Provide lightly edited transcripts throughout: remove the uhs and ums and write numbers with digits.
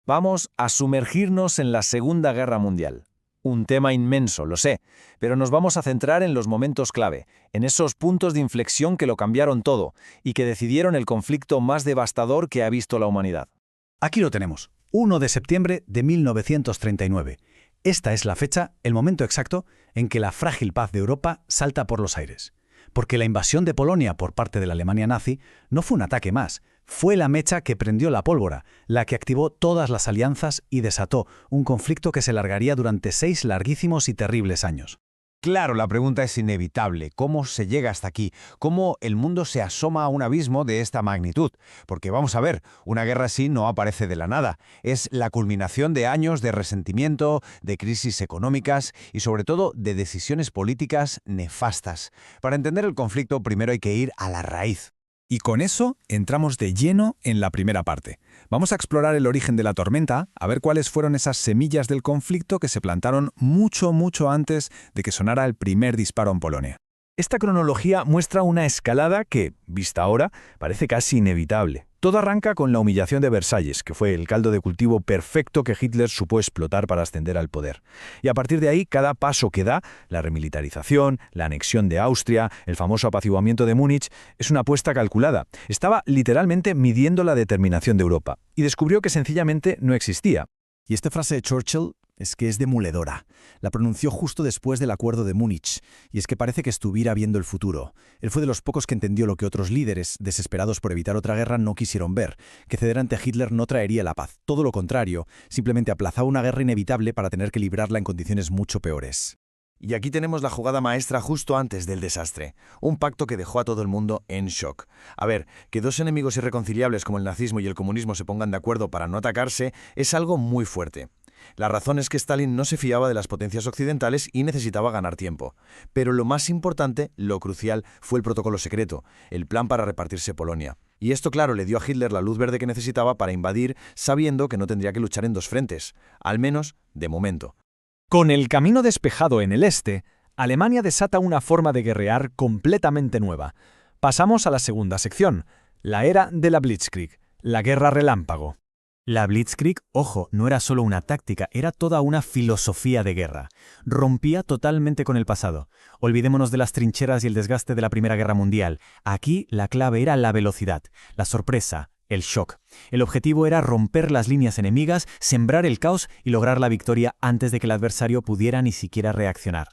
Vamos a sumergirnos en la Segunda Guerra Mundial. Un tema inmenso, lo sé, pero nos vamos a centrar en los momentos clave, en esos puntos de inflexión que lo cambiaron todo y que decidieron el conflicto más devastador que ha visto la humanidad. Aquí lo tenemos, 1 de septiembre de 1939. Esta es la fecha, el momento exacto, en que la frágil paz de Europa salta por los aires. Porque la invasión de Polonia por parte de la Alemania nazi no fue un ataque más, fue la mecha que prendió la pólvora, la que activó todas las alianzas y desató un conflicto que se largaría durante 6 larguísimos y terribles años. Claro, la pregunta es inevitable. ¿Cómo se llega hasta aquí? ¿Cómo el mundo se asoma a un abismo de esta magnitud? Porque vamos a ver, una guerra así no aparece de la nada. Es la culminación de años de resentimiento, de crisis económicas y sobre todo de decisiones políticas nefastas. Para entender el conflicto primero hay que ir a la raíz. Y con eso entramos de lleno en la primera parte. Vamos a explorar el origen de la tormenta, a ver cuáles fueron esas semillas del conflicto que se plantaron mucho antes de que sonara el primer disparo en Polonia. Esta cronología muestra una escalada que, vista ahora, parece casi inevitable. Todo arranca con la humillación de Versalles, que fue el caldo de cultivo perfecto que Hitler supo explotar para ascender al poder. Y a partir de ahí, cada paso que da, la remilitarización, la anexión de Austria, el famoso apaciguamiento de Múnich, es una apuesta calculada. Estaba literalmente midiendo la determinación de Europa, y descubrió que sencillamente no existía. Y esta frase de Churchill es que es demoledora. La pronunció justo después del acuerdo de Múnich, y es que parece que estuviera viendo el futuro. Él fue de los pocos que entendió lo que otros líderes, desesperados por evitar otra guerra, no quisieron ver, que ceder ante Hitler no traería la paz. Todo lo contrario, simplemente aplazaba una guerra inevitable para tener que librarla en condiciones mucho peores. Y aquí tenemos la jugada maestra justo antes del desastre. Un pacto que dejó a todo el mundo en shock. A ver, que dos enemigos irreconciliables como el nazismo y el comunismo se pongan de acuerdo para no atacarse es algo muy fuerte. La razón es que Stalin no se fiaba de las potencias occidentales y necesitaba ganar tiempo. Pero lo más importante, lo crucial, fue el protocolo secreto, el plan para repartirse Polonia. Y esto, claro, le dio a Hitler la luz verde que necesitaba para invadir, sabiendo que no tendría que luchar en dos frentes, al menos de momento. Con el camino despejado en el este, Alemania desata una forma de guerrear completamente nueva. Pasamos a la segunda sección, la era de la Blitzkrieg, la guerra relámpago. La Blitzkrieg, ojo, no era solo una táctica, era toda una filosofía de guerra. Rompía totalmente con el pasado. Olvidémonos de las trincheras y el desgaste de la Primera Guerra Mundial. Aquí la clave era la velocidad, la sorpresa, el shock. El objetivo era romper las líneas enemigas, sembrar el caos y lograr la victoria antes de que el adversario pudiera ni siquiera reaccionar.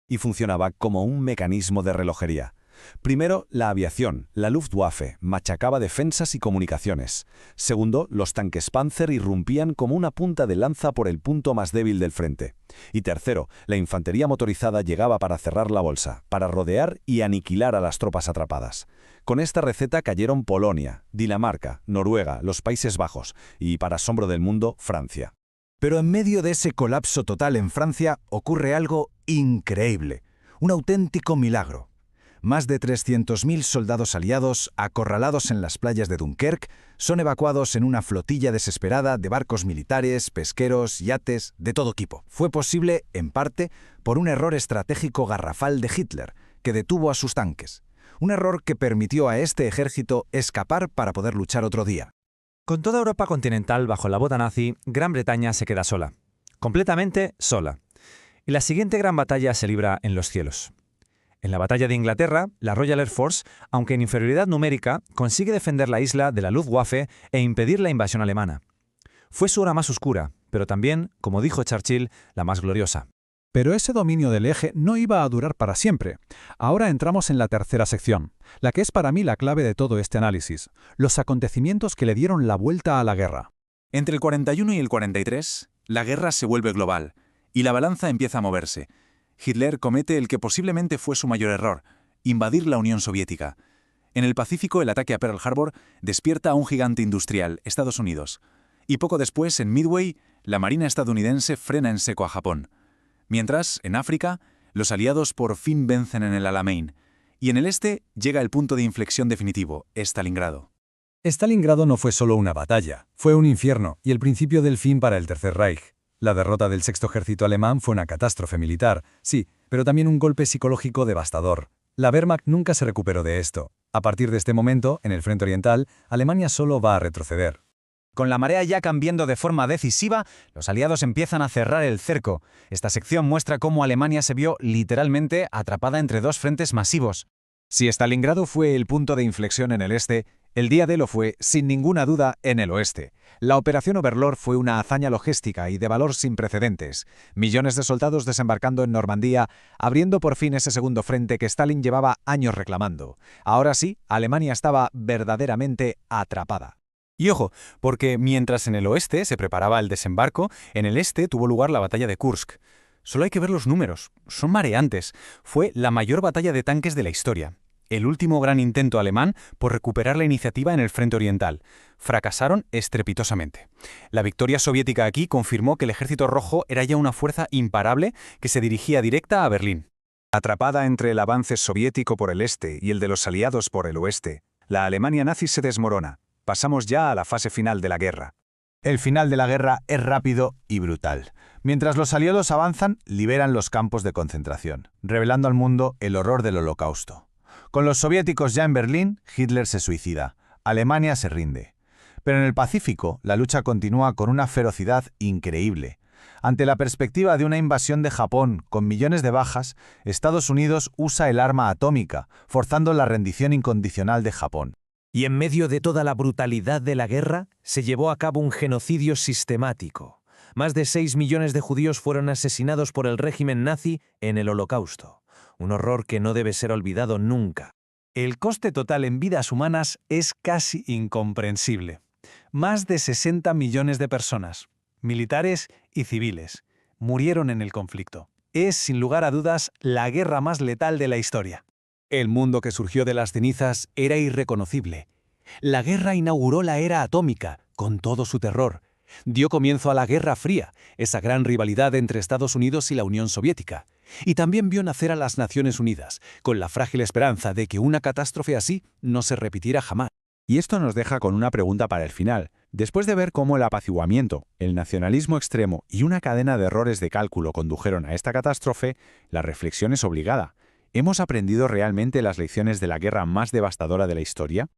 Y funcionaba como un mecanismo de relojería. Primero, la aviación, la Luftwaffe, machacaba defensas y comunicaciones. Segundo, los tanques Panzer irrumpían como una punta de lanza por el punto más débil del frente. Y tercero, la infantería motorizada llegaba para cerrar la bolsa, para rodear y aniquilar a las tropas atrapadas. Con esta receta cayeron Polonia, Dinamarca, Noruega, los Países Bajos y, para asombro del mundo, Francia. Pero en medio de ese colapso total en Francia ocurre algo increíble, un auténtico milagro. Más de 300.000 soldados aliados, acorralados en las playas de Dunkerque, son evacuados en una flotilla desesperada de barcos militares, pesqueros, yates, de todo tipo. Fue posible, en parte, por un error estratégico garrafal de Hitler, que detuvo a sus tanques. Un error que permitió a este ejército escapar para poder luchar otro día. Con toda Europa continental bajo la bota nazi, Gran Bretaña se queda sola. Completamente sola. Y la siguiente gran batalla se libra en los cielos. En la batalla de Inglaterra, la Royal Air Force, aunque en inferioridad numérica, consigue defender la isla de la Luftwaffe e impedir la invasión alemana. Fue su hora más oscura, pero también, como dijo Churchill, la más gloriosa. Pero ese dominio del eje no iba a durar para siempre. Ahora entramos en la tercera sección, la que es para mí la clave de todo este análisis, los acontecimientos que le dieron la vuelta a la guerra. Entre el 41 y el 43, la guerra se vuelve global, y la balanza empieza a moverse. Hitler comete el que posiblemente fue su mayor error, invadir la Unión Soviética. En el Pacífico, el ataque a Pearl Harbor despierta a un gigante industrial, Estados Unidos. Y poco después, en Midway, la Marina estadounidense frena en seco a Japón. Mientras, en África, los aliados por fin vencen en el Alamein. Y en el este llega el punto de inflexión definitivo, Stalingrado. Stalingrado no fue solo una batalla, fue un infierno y el principio del fin para el Tercer Reich. La derrota del Sexto Ejército alemán fue una catástrofe militar, sí, pero también un golpe psicológico devastador. La Wehrmacht nunca se recuperó de esto. A partir de este momento, en el frente oriental, Alemania solo va a retroceder. Con la marea ya cambiando de forma decisiva, los aliados empiezan a cerrar el cerco. Esta sección muestra cómo Alemania se vio literalmente atrapada entre dos frentes masivos. Si Stalingrado fue el punto de inflexión en el este, el día D lo fue, sin ninguna duda, en el oeste. La Operación Overlord fue una hazaña logística y de valor sin precedentes. Millones de soldados desembarcando en Normandía, abriendo por fin ese segundo frente que Stalin llevaba años reclamando. Ahora sí, Alemania estaba verdaderamente atrapada. Y ojo, porque mientras en el oeste se preparaba el desembarco, en el este tuvo lugar la batalla de Kursk. Solo hay que ver los números, son mareantes. Fue la mayor batalla de tanques de la historia. El último gran intento alemán por recuperar la iniciativa en el frente oriental. Fracasaron estrepitosamente. La victoria soviética aquí confirmó que el Ejército Rojo era ya una fuerza imparable que se dirigía directa a Berlín. Atrapada entre el avance soviético por el este y el de los aliados por el oeste, la Alemania nazi se desmorona. Pasamos ya a la fase final de la guerra. El final de la guerra es rápido y brutal. Mientras los aliados avanzan, liberan los campos de concentración, revelando al mundo el horror del Holocausto. Con los soviéticos ya en Berlín, Hitler se suicida. Alemania se rinde. Pero en el Pacífico, la lucha continúa con una ferocidad increíble. Ante la perspectiva de una invasión de Japón con millones de bajas, Estados Unidos usa el arma atómica, forzando la rendición incondicional de Japón. Y en medio de toda la brutalidad de la guerra, se llevó a cabo un genocidio sistemático. Más de 6 millones de judíos fueron asesinados por el régimen nazi en el Holocausto. Un horror que no debe ser olvidado nunca. El coste total en vidas humanas es casi incomprensible. Más de 60 millones de personas, militares y civiles, murieron en el conflicto. Es, sin lugar a dudas, la guerra más letal de la historia. El mundo que surgió de las cenizas era irreconocible. La guerra inauguró la era atómica, con todo su terror. Dio comienzo a la Guerra Fría, esa gran rivalidad entre Estados Unidos y la Unión Soviética. Y también vio nacer a las Naciones Unidas, con la frágil esperanza de que una catástrofe así no se repitiera jamás. Y esto nos deja con una pregunta para el final. Después de ver cómo el apaciguamiento, el nacionalismo extremo y una cadena de errores de cálculo condujeron a esta catástrofe, la reflexión es obligada. ¿Hemos aprendido realmente las lecciones de la guerra más devastadora de la historia?